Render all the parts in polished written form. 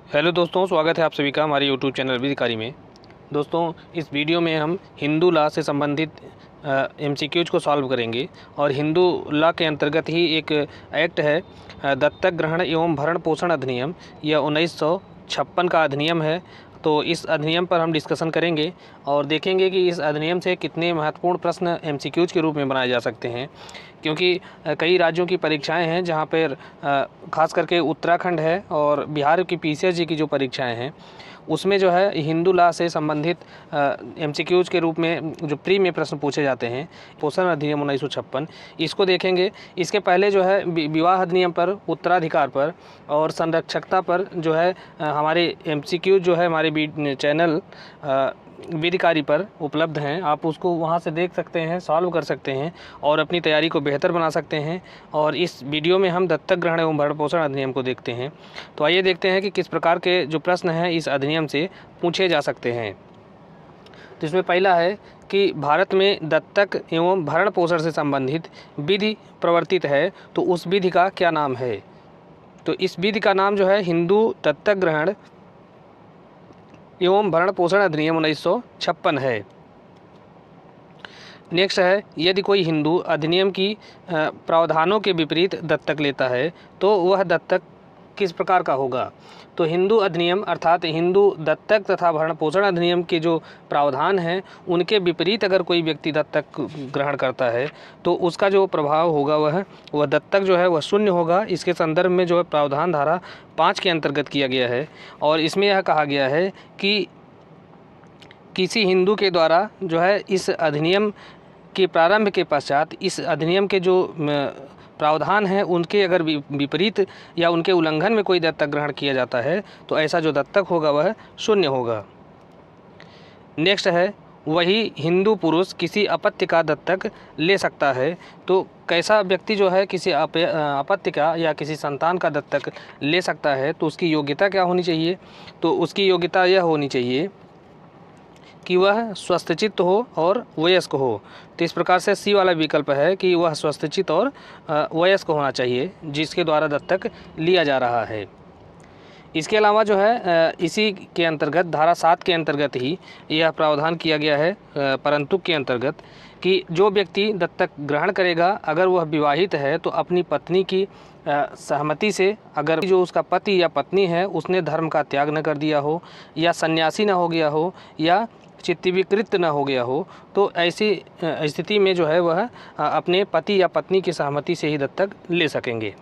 Hello दोस्तों, स्वागत है आप सभी का हमारे यूट्यूब चैनल विधिकारी में। दोस्तों, इस वीडियो में हम हिंदू लॉ से संबंधित एमसीक्यूज को सॉल्व करेंगे और हिंदू लॉ के अंतर्गत ही एक एक्ट है दत्तक ग्रहण एवं भरण पोषण अधिनियम। यह 1956 का अधिनियम है। तो इस अधिनियम पर हम डिस्कशन करेंगे और देखेंगे कि इस अधिनियम से कितने महत्वपूर्ण प्रश्न एमसीक्यूज के रूप में बनाए जा सकते हैं, क्योंकि कई राज्यों की परीक्षाएं हैं जहां पर खास करके उत्तराखंड है और बिहार की पीसीएसजी की जो परीक्षाएं हैं उसमें जो है हिंदू लॉ से संबंधित एमसीक्यूज के रूप में जो प्री में प्रश्न पूछे जाते हैं। पोषण अधिनियम 1956 इसको देखेंगे। इसके पहले जो है विवाह अधिनियम पर, उत्तराधिकार पर और संरक्षकता पर जो है हमारे एमसीक्यूज जो है हमारे चैनल विधिकारी पर उपलब्ध हैं। आप उसको वहां से देख सकते हैं, सॉल्व कर सकते हैं और अपनी तैयारी को बेहतर बना सकते हैं। और इस वीडियो में हम दत्तक ग्रहण एवं भरण पोषण अधिनियम को देखते हैं। तो आइए देखते हैं कि किस प्रकार के जो प्रश्न हैं इस अधिनियम से पूछे जा सकते हैं। तो इसमें पहला है कि भारत में दत्तक एवं भरण पोषण से संबंधित विधि प्रवर्तित है, तो उस विधि का क्या नाम है। तो इस विधि का नाम जो है हिंदू दत्तक ग्रहण एवं भरण पोषण अधिनियम 1956 है। नेक्स्ट है, यदि कोई हिंदू अधिनियम की प्रावधानों के विपरीत दत्तक लेता है तो वह दत्तक किस प्रकार का होगा। तो हिंदू अधिनियम अर्थात हिंदू दत्तक तथा भरण पोषण अधिनियम के जो प्रावधान हैं उनके विपरीत अगर कोई व्यक्ति दत्तक ग्रहण करता है तो उसका जो प्रभाव होगा वह दत्तक जो है वह शून्य होगा। इसके संदर्भ में जो है प्रावधान धारा 5 के अंतर्गत किया गया है और इसमें यह कहा गया है कि किसी हिंदू के द्वारा जो है इस अधिनियम के प्रारंभ के पश्चात इस अधिनियम के जो प्रावधान हैं उनके अगर विपरीत या उनके उल्लंघन में कोई दत्तक ग्रहण किया जाता है तो ऐसा जो दत्तक होगा वह शून्य होगा। नेक्स्ट है, वही हिंदू पुरुष किसी अपत्य का दत्तक ले सकता है। तो कैसा व्यक्ति जो है किसी अपत्य का या किसी संतान का दत्तक ले सकता है, तो उसकी योग्यता क्या होनी चाहिए। तो उसकी योग्यता यह होनी चाहिए कि वह स्वस्थचित्त हो और वयस्क हो। तो इस प्रकार से सी वाला विकल्प है कि वह स्वस्थचित्त और वयस्क होना चाहिए जिसके द्वारा दत्तक लिया जा रहा है। इसके अलावा जो है इसी के अंतर्गत धारा 7 के अंतर्गत ही यह प्रावधान किया गया है परंतु के अंतर्गत कि जो व्यक्ति दत्तक ग्रहण करेगा अगर वह विवाहित है तो अपनी पत्नी की सहमति से, अगर जो उसका पति या पत्नी है उसने धर्म का त्याग न कर दिया हो या सन्यासी न हो गया हो या चित्तविकृत न हो गया हो, तो ऐसी स्थिति में जो है वह अपने पति या पत्नी की सहमति से ही दत्तक ले सकेंगे।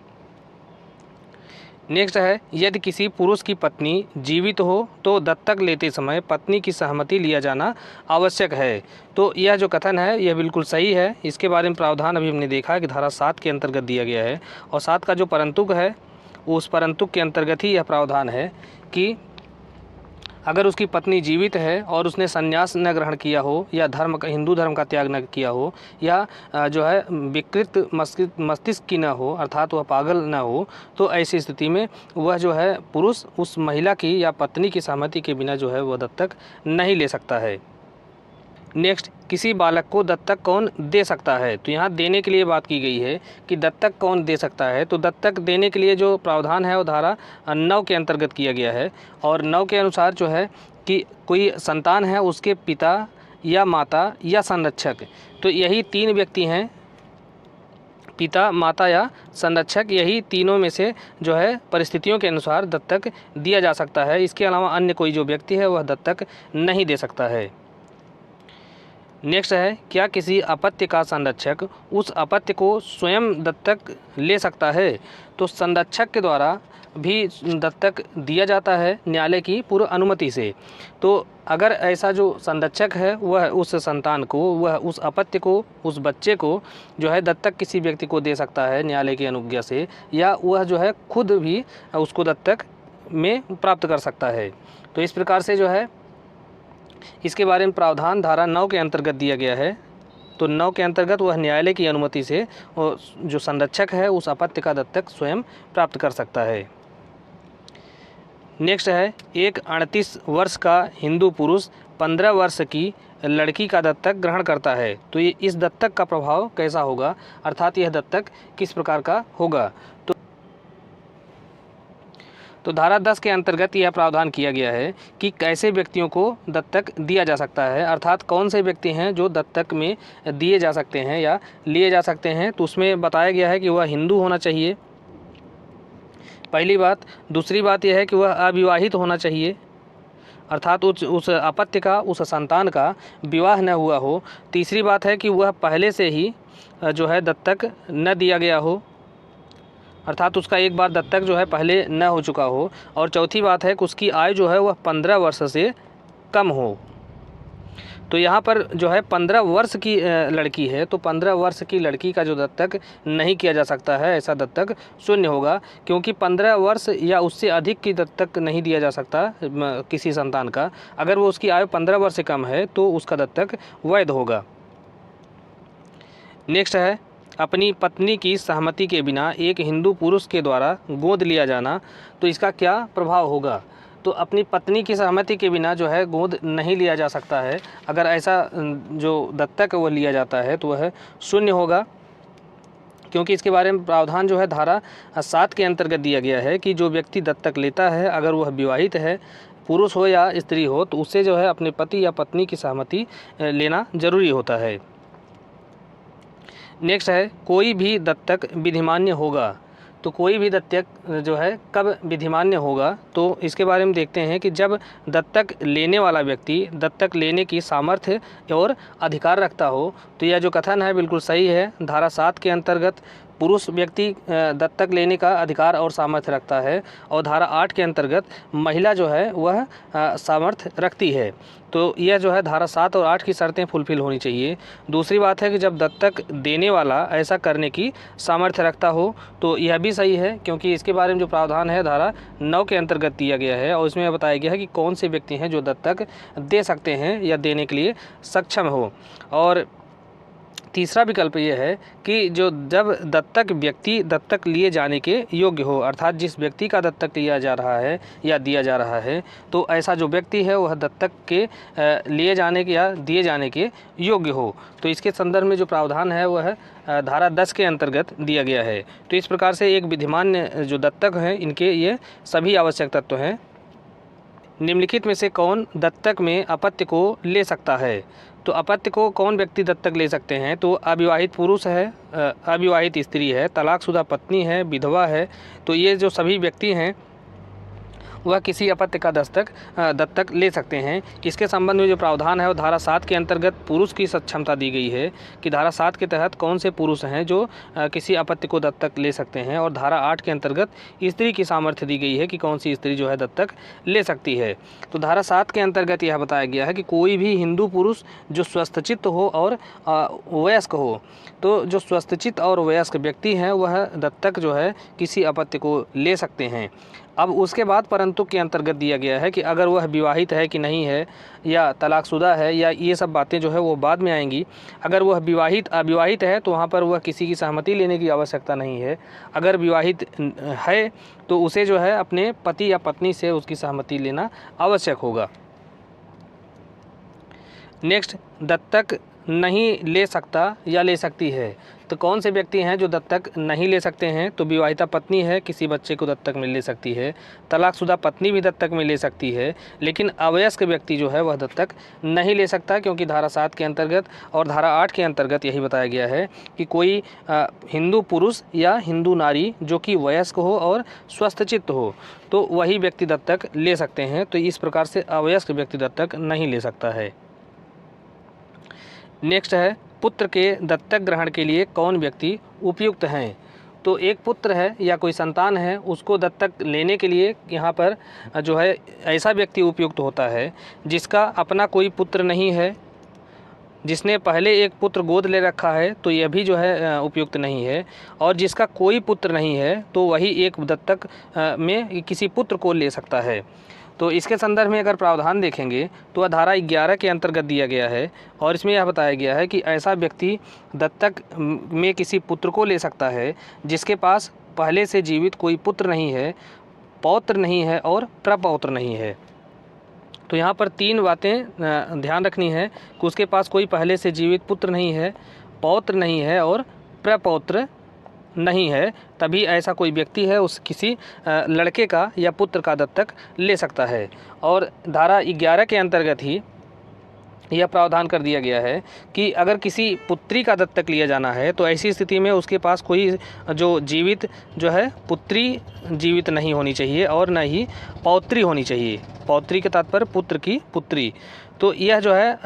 नेक्स्ट है, यदि किसी पुरुष की पत्नी जीवित हो तो दत्तक लेते समय पत्नी की सहमति लिया जाना आवश्यक है। तो यह जो कथन है यह बिल्कुल सही है। इसके बारे में प्रावधान अभी हमने देखा कि धारा 7 के अंतर्गत दिया गया है और 7 का जो परंतुक है उस परंतुक के अंतर्गत ही यह प्रावधान है कि अगर उसकी पत्नी जीवित है और उसने संन्यास न ग्रहण किया हो या हिंदू धर्म का त्याग न किया हो या जो है विकृत मस्तिष्क की न हो अर्थात वह पागल न हो, तो ऐसी स्थिति में वह जो है पुरुष उस महिला की या पत्नी की सहमति के बिना जो है वह दत्तक नहीं ले सकता है। नेक्स्ट, किसी बालक को दत्तक कौन दे सकता है। तो यहाँ देने के लिए बात की गई है कि दत्तक कौन दे सकता है। तो दत्तक देने के लिए जो प्रावधान है वो धारा 9 के अंतर्गत किया गया है और 9 के अनुसार जो है कि कोई संतान है उसके पिता या माता या संरक्षक, तो यही 3 व्यक्ति हैं, पिता, माता या संरक्षक, यही तीनों में से जो है परिस्थितियों के अनुसार दत्तक दिया जा सकता है। इसके अलावा अन्य कोई जो व्यक्ति है वह दत्तक नहीं दे सकता है। नेक्स्ट है, क्या किसी अपत्य का संरक्षक उस अपत्य को स्वयं दत्तक ले सकता है। तो संरक्षक के द्वारा भी दत्तक दिया जाता है न्यायालय की पूर्व अनुमति से। तो अगर ऐसा जो संरक्षक है वह उस संतान को, वह उस अपत्य को, उस बच्चे को जो है दत्तक किसी व्यक्ति को दे सकता है न्यायालय की अनुज्ञा से, या वह जो है खुद भी उसको दत्तक में प्राप्त कर सकता है। तो इस प्रकार से जो है इसके बारे में प्रावधान धारा 9 के अंतर्गत दिया गया है। तो 9 के अंतर्गत वह न्यायालय की अनुमति से जो संरक्षक है उस अपत्य का दत्तक स्वयं प्राप्त कर सकता है। नेक्स्ट है, एक 38 वर्ष का हिंदू पुरुष 15 वर्ष की लड़की का दत्तक ग्रहण करता है। तो ये इस दत्तक का प्रभाव कैसा होगा, अर्थात यह दत्तक किस प्रकार का होगा। तो धारा 10 के अंतर्गत यह प्रावधान किया गया है कि कैसे व्यक्तियों को दत्तक दिया जा सकता है, अर्थात कौन से व्यक्ति हैं जो दत्तक में दिए जा सकते हैं या लिए जा सकते हैं। तो उसमें बताया गया है कि वह हिंदू होना चाहिए, पहली बात। दूसरी बात यह है कि वह अविवाहित होना चाहिए, अर्थात उस अपत्य का, उस संतान का विवाह न हुआ हो। तीसरी बात है कि वह पहले से ही जो है दत्तक न दिया गया हो, अर्थात उसका एक बार दत्तक जो है पहले न हो चुका हो। और चौथी बात है कि उसकी आयु जो है वह 15 वर्ष से कम हो। तो यहाँ पर जो है 15 वर्ष की लड़की है, तो 15 वर्ष की लड़की का जो दत्तक नहीं किया जा सकता है, ऐसा दत्तक शून्य होगा, क्योंकि 15 वर्ष या उससे अधिक की दत्तक नहीं दिया जा सकता किसी संतान का। अगर वो उसकी आयु 15 वर्ष से कम है तो उसका दत्तक वैध होगा। नेक्स्ट है, अपनी पत्नी की सहमति के बिना एक हिंदू पुरुष के द्वारा गोद लिया जाना, तो इसका क्या प्रभाव होगा। तो अपनी पत्नी की सहमति के बिना जो है गोद नहीं लिया जा सकता है। अगर ऐसा जो दत्तक वो लिया जाता है तो वह शून्य होगा, क्योंकि इसके बारे में प्रावधान जो है धारा 7 के अंतर्गत दिया गया है कि जो व्यक्ति दत्तक लेता है, अगर वह विवाहित है, पुरुष हो या स्त्री हो, तो उससे जो है अपने पति या पत्नी की सहमति लेना जरूरी होता है। नेक्स्ट है, कोई भी दत्तक विधिमान्य होगा। तो कोई भी दत्तक जो है कब विधिमान्य होगा, तो इसके बारे में देखते हैं कि जब दत्तक लेने वाला व्यक्ति दत्तक लेने की सामर्थ्य और अधिकार रखता हो। तो यह जो कथन है बिल्कुल सही है। धारा 7 के अंतर्गत पुरुष व्यक्ति दत्तक लेने का अधिकार और सामर्थ्य रखता है, और धारा 8 के अंतर्गत महिला जो है वह सामर्थ्य रखती है। तो यह जो है धारा 7 और 8 की शर्तें फुलफिल होनी चाहिए। दूसरी बात है कि जब दत्तक देने वाला ऐसा करने की सामर्थ्य रखता हो, तो यह भी सही है, क्योंकि इसके बारे में जो प्रावधान है धारा 9 के अंतर्गत दिया गया है, और इसमें बताया गया है कि कौन से व्यक्ति हैं जो दत्तक दे सकते हैं या देने के लिए सक्षम हो। और तीसरा विकल्प ये है कि जब दत्तक व्यक्ति दत्तक लिए जाने के योग्य हो, अर्थात जिस व्यक्ति का दत्तक लिया जा रहा है या दिया जा रहा है, तो ऐसा जो व्यक्ति है वह दत्तक के लिए जाने के या दिए जाने के योग्य हो। तो इसके संदर्भ में जो प्रावधान है वह धारा 10 के अंतर्गत दिया गया है। तो इस प्रकार से एक विधिमान्य जो दत्तक हैं, इनके ये सभी आवश्यक तत्व हैं। निम्नलिखित में से कौन दत्तक में अपत्य को ले सकता है। तो अपत्य को कौन व्यक्ति दत्तक ले सकते हैं, तो अविवाहित पुरुष है, अविवाहित स्त्री है, तलाकशुदा पत्नी है, विधवा है। तो ये जो सभी व्यक्ति हैं वह किसी अपत्य का दत्तक ले सकते हैं। इसके संबंध में जो प्रावधान है वो धारा 7 के अंतर्गत पुरुष की सक्षमता दी गई है कि धारा 7 के तहत कौन से पुरुष हैं जो किसी अपत्य को दत्तक ले सकते हैं, और धारा 8 के अंतर्गत स्त्री की सामर्थ्य दी गई है कि कौन सी स्त्री जो है दत्तक ले सकती है। तो धारा 7 के अंतर्गत यह बताया गया है कि कोई भी हिंदू पुरुष जो स्वस्थचित्त हो और वयस्क हो, तो जो स्वस्थचित्त और वयस्क व्यक्ति हैं वह दत्तक जो है किसी अपत्य को ले सकते हैं। अब उसके बाद परंतु के अंतर्गत दिया गया है कि अगर वह विवाहित है कि नहीं है, या तलाकशुदा है, या ये सब बातें जो है वो बाद में आएंगी। अगर वह अविवाहित है तो वहाँ पर वह किसी की सहमति लेने की आवश्यकता नहीं है। अगर विवाहित है तो उसे जो है अपने पति या पत्नी से उसकी सहमति लेना आवश्यक होगा। नेक्स्ट, दत्तक नहीं ले सकता या ले सकती है। तो कौन से व्यक्ति हैं जो दत्तक नहीं ले सकते हैं, तो विवाहिता पत्नी है, किसी बच्चे को दत्तक में ले सकती है। तलाकशुदा पत्नी भी दत्तक में ले सकती है, लेकिन अवयस्क व्यक्ति जो है वह दत्तक नहीं ले सकता, क्योंकि धारा 7 के अंतर्गत और धारा 8 के अंतर्गत यही बताया गया है कि कोई हिंदू पुरुष या हिंदू नारी जो कि वयस्क हो और स्वस्थचित्त हो, तो वही व्यक्ति दत्तक ले सकते हैं। तो इस प्रकार से अवयस्क व्यक्ति दत्तक नहीं ले सकता है। नेक्स्ट है, पुत्र के दत्तक ग्रहण के लिए कौन व्यक्ति उपयुक्त हैं। तो एक पुत्र है या कोई संतान है, उसको दत्तक लेने के लिए यहाँ पर जो है ऐसा व्यक्ति उपयुक्त होता है जिसका अपना कोई पुत्र नहीं है, जिसने पहले एक पुत्र गोद ले रखा है तो यह भी जो है उपयुक्त नहीं है, और जिसका कोई पुत्र नहीं है तो वही एक दत्तक में किसी पुत्र को ले सकता है। तो इसके संदर्भ में अगर प्रावधान देखेंगे तो धारा 11 के अंतर्गत दिया गया है, और इसमें यह बताया गया है कि ऐसा व्यक्ति दत्तक में किसी पुत्र को ले सकता है जिसके पास पहले से जीवित कोई पुत्र नहीं है, पौत्र नहीं है और प्रपौत्र नहीं है। तो यहाँ पर 3 बातें ध्यान रखनी है कि उसके पास कोई पहले से जीवित पुत्र नहीं है, पौत्र नहीं है और प्रपौत्र नहीं है तभी ऐसा कोई व्यक्ति है उस किसी लड़के का या पुत्र का दत्तक ले सकता है। और धारा 11 के अंतर्गत ही यह प्रावधान कर दिया गया है कि अगर किसी पुत्री का दत्तक लिया जाना है तो ऐसी स्थिति में उसके पास कोई जो जीवित जो है पुत्री जीवित नहीं होनी चाहिए और न ही पौत्री होनी चाहिए। पौत्री के तात्पर्य पुत्र की पुत्री। तो यह जो है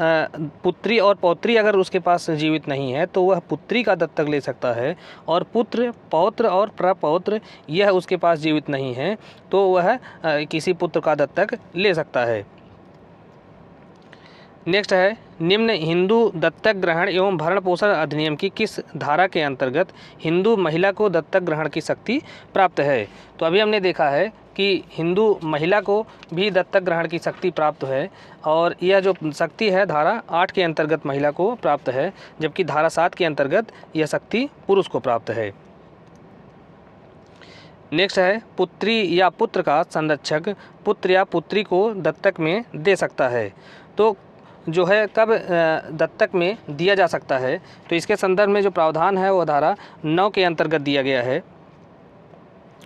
पुत्री और पौत्री अगर उसके पास जीवित नहीं है तो वह पुत्री का दत्तक ले सकता है, और पुत्र, पौत्र और प्रपौत्र यह उसके पास जीवित नहीं है तो वह किसी पुत्र का दत्तक ले सकता है। नेक्स्ट है, निम्न हिंदू दत्तक ग्रहण एवं भरण पोषण अधिनियम की किस धारा के अंतर्गत हिंदू महिला को दत्तक ग्रहण की शक्ति प्राप्त है। तो अभी हमने देखा है कि हिंदू महिला को भी दत्तक ग्रहण की शक्ति प्राप्त है, और यह जो शक्ति है धारा 8 के अंतर्गत महिला को प्राप्त है, जबकि धारा 7 के अंतर्गत यह शक्ति पुरुष को प्राप्त है। नेक्स्ट है, पुत्री या पुत्र का संरक्षक पुत्र या पुत्री को दत्तक में दे सकता है। तो जो है कब दत्तक में दिया जा सकता है, तो इसके संदर्भ में जो प्रावधान है वो धारा 9 के अंतर्गत दिया गया है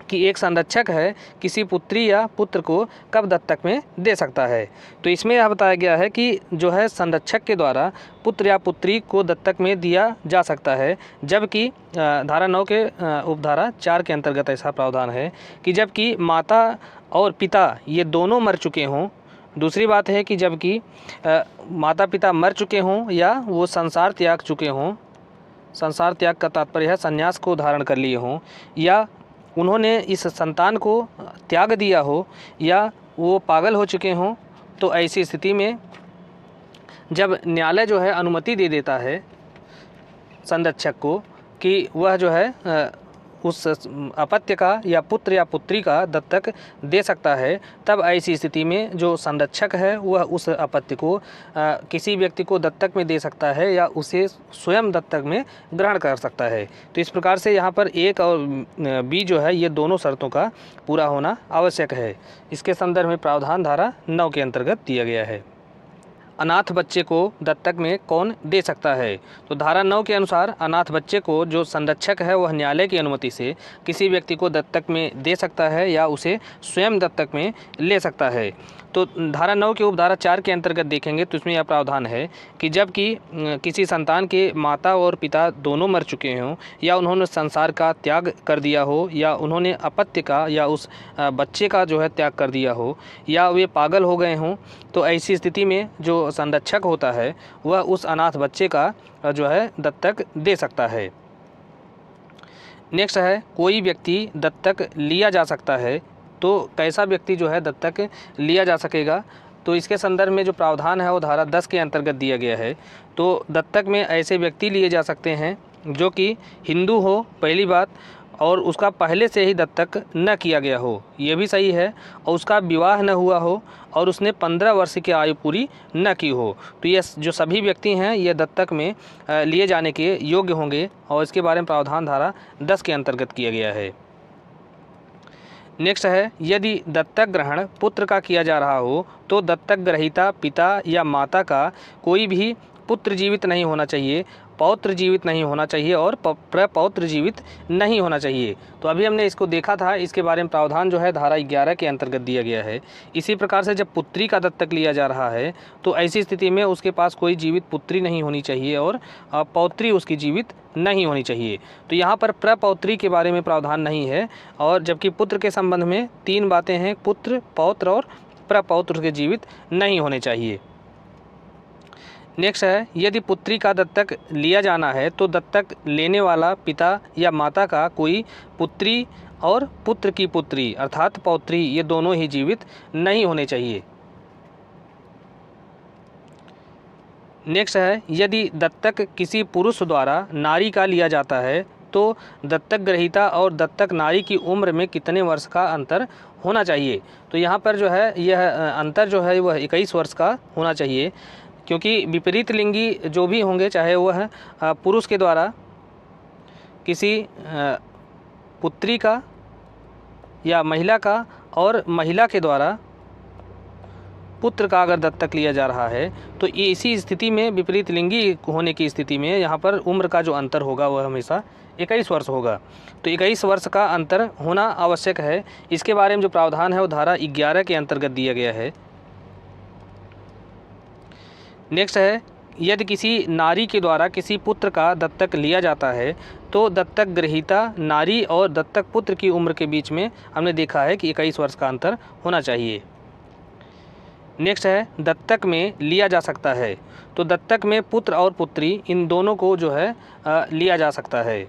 कि एक संरक्षक है किसी पुत्री या पुत्र को कब दत्तक में दे सकता है। तो इसमें यह बताया गया है कि जो है संरक्षक के द्वारा पुत्र या पुत्री को दत्तक में दिया जा सकता है, जबकि धारा 9 के उपधारा 4 के अंतर्गत ऐसा प्रावधान है कि जबकि माता और पिता ये दोनों मर चुके हों। दूसरी बात है कि जबकि माता पिता मर चुके हों या वो संसार त्याग चुके हों, संसार त्याग का तात्पर्य है संन्यास को धारण कर लिए हों, या उन्होंने इस संतान को त्याग दिया हो, या वो पागल हो चुके हों, तो ऐसी स्थिति में जब न्यायालय जो है अनुमति दे देता है संरक्षक को कि वह जो है उस अपत्य का या पुत्र या पुत्री का दत्तक दे सकता है, तब ऐसी स्थिति में जो संरक्षक है वह उस अपत्य को किसी व्यक्ति को दत्तक में दे सकता है या उसे स्वयं दत्तक में ग्रहण कर सकता है। तो इस प्रकार से यहाँ पर एक और बी जो है ये दोनों शर्तों का पूरा होना आवश्यक है। इसके संदर्भ में प्रावधान धारा 9 के अंतर्गत दिया गया है। अनाथ बच्चे को दत्तक में कौन दे सकता है। तो धारा 9 के अनुसार अनाथ बच्चे को जो संरक्षक है वह न्यायालय की अनुमति से किसी व्यक्ति को दत्तक में दे सकता है या उसे स्वयं दत्तक में ले सकता है। तो धारा 9 के उपधारा 4 के अंतर्गत देखेंगे तो इसमें यह प्रावधान है कि जबकि किसी संतान के माता और पिता दोनों मर चुके हों, या उन्होंने संसार का त्याग कर दिया हो, या उन्होंने अपत्य का या उस बच्चे का जो है त्याग कर दिया हो, या वे पागल हो गए हों, तो ऐसी स्थिति में जो संरक्षक होता है वह उस अनाथ बच्चे का जो है दत्तक दे सकता है। नेक्स्ट है, कोई व्यक्ति दत्तक लिया जा सकता है। तो कैसा व्यक्ति जो है दत्तक लिया जा सकेगा, तो इसके संदर्भ में जो प्रावधान है वो धारा 10 के अंतर्गत दिया गया है। तो दत्तक में ऐसे व्यक्ति लिए जा सकते हैं जो कि हिंदू हो, पहली बात, और उसका पहले से ही दत्तक न किया गया हो, ये भी सही है, और उसका विवाह न हुआ हो और उसने 15 वर्ष की आयु पूरी न की हो। तो ये जो सभी व्यक्ति हैं ये दत्तक में लिए जाने के योग्य होंगे, और इसके बारे में प्रावधान धारा 10 के अंतर्गत किया गया है। नेक्स्ट है, यदि दत्तक ग्रहण पुत्र का किया जा रहा हो तो दत्तक ग्रहीता पिता या माता का कोई भी पुत्र जीवित नहीं होना चाहिए, पौत्र जीवित नहीं होना चाहिए और प्रपौत्र जीवित नहीं होना चाहिए। तो अभी हमने इसको देखा था, इसके बारे में प्रावधान जो है धारा 11 के अंतर्गत दिया गया है। इसी प्रकार से जब पुत्री का दत्तक लिया जा रहा है तो ऐसी स्थिति में उसके पास कोई जीवित पुत्री नहीं होनी चाहिए और पौत्री उसकी जीवित नहीं होनी चाहिए। तो यहाँ पर प्रपौत्री के बारे में प्रावधान नहीं है, और जबकि पुत्र के संबंध में 3 बातें हैं, पुत्र, पौत्र और प्रपौत्र के जीवित नहीं होने चाहिए। नेक्स्ट है, यदि पुत्री का दत्तक लिया जाना है तो दत्तक लेने वाला पिता या माता का कोई पुत्री और पुत्र की पुत्री अर्थात पौत्री ये दोनों ही जीवित नहीं होने चाहिए। नेक्स्ट है, यदि दत्तक किसी पुरुष द्वारा नारी का लिया जाता है तो दत्तक ग्रहीता और दत्तक नारी की उम्र में कितने वर्ष का अंतर होना चाहिए। तो यहाँ पर जो है यह अंतर जो है वह 21 वर्ष का होना चाहिए, क्योंकि विपरीत लिंगी जो भी होंगे, चाहे वह पुरुष के द्वारा किसी पुत्री का या महिला का और महिला के द्वारा पुत्र का अगर दत्तक लिया जा रहा है तो इसी स्थिति में विपरीत लिंगी होने की स्थिति में यहाँ पर उम्र का जो अंतर होगा वह हमेशा 21 वर्ष होगा। तो 21 वर्ष का अंतर होना आवश्यक है। इसके बारे में जो प्रावधान है वो धारा 11 के अंतर्गत दिया गया है। नेक्स्ट है, यदि किसी नारी के द्वारा किसी पुत्र का दत्तक लिया जाता है तो दत्तक ग्रहीता नारी और दत्तक पुत्र की उम्र के बीच में हमने देखा है कि 21 वर्ष का अंतर होना चाहिए। नेक्स्ट है, दत्तक में लिया जा सकता है। तो दत्तक में पुत्र और पुत्री इन दोनों को जो है लिया जा सकता है।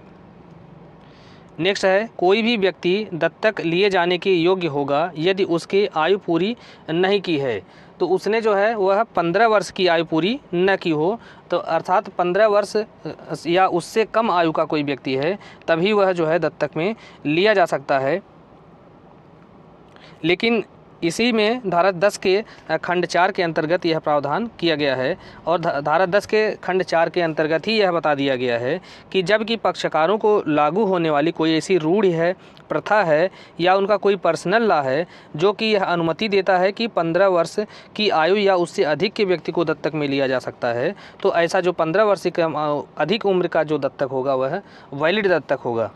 नेक्स्ट है, कोई भी व्यक्ति दत्तक लिए जाने के योग्य होगा यदि उसकी आयु पूरी नहीं की है। तो उसने जो है वह 15 वर्ष की आयु पूरी न की हो, तो अर्थात 15 वर्ष या उससे कम आयु का कोई व्यक्ति है तभी वह जो है दत्तक में लिया जा सकता है। लेकिन इसी में धारा 10 के खंड 4 के अंतर्गत यह प्रावधान किया गया है और धारा 10 के खंड 4 के अंतर्गत ही यह बता दिया गया है कि जबकि पक्षकारों को लागू होने वाली कोई ऐसी रूढ़ि है, प्रथा है या उनका कोई पर्सनल लॉ है जो कि यह अनुमति देता है कि 15 वर्ष की आयु या उससे अधिक के व्यक्ति को दत्तक में लिया जा सकता है, तो ऐसा जो 15 वर्ष से अधिक उम्र का जो दत्तक होगा वह वैलिड दत्तक होगा।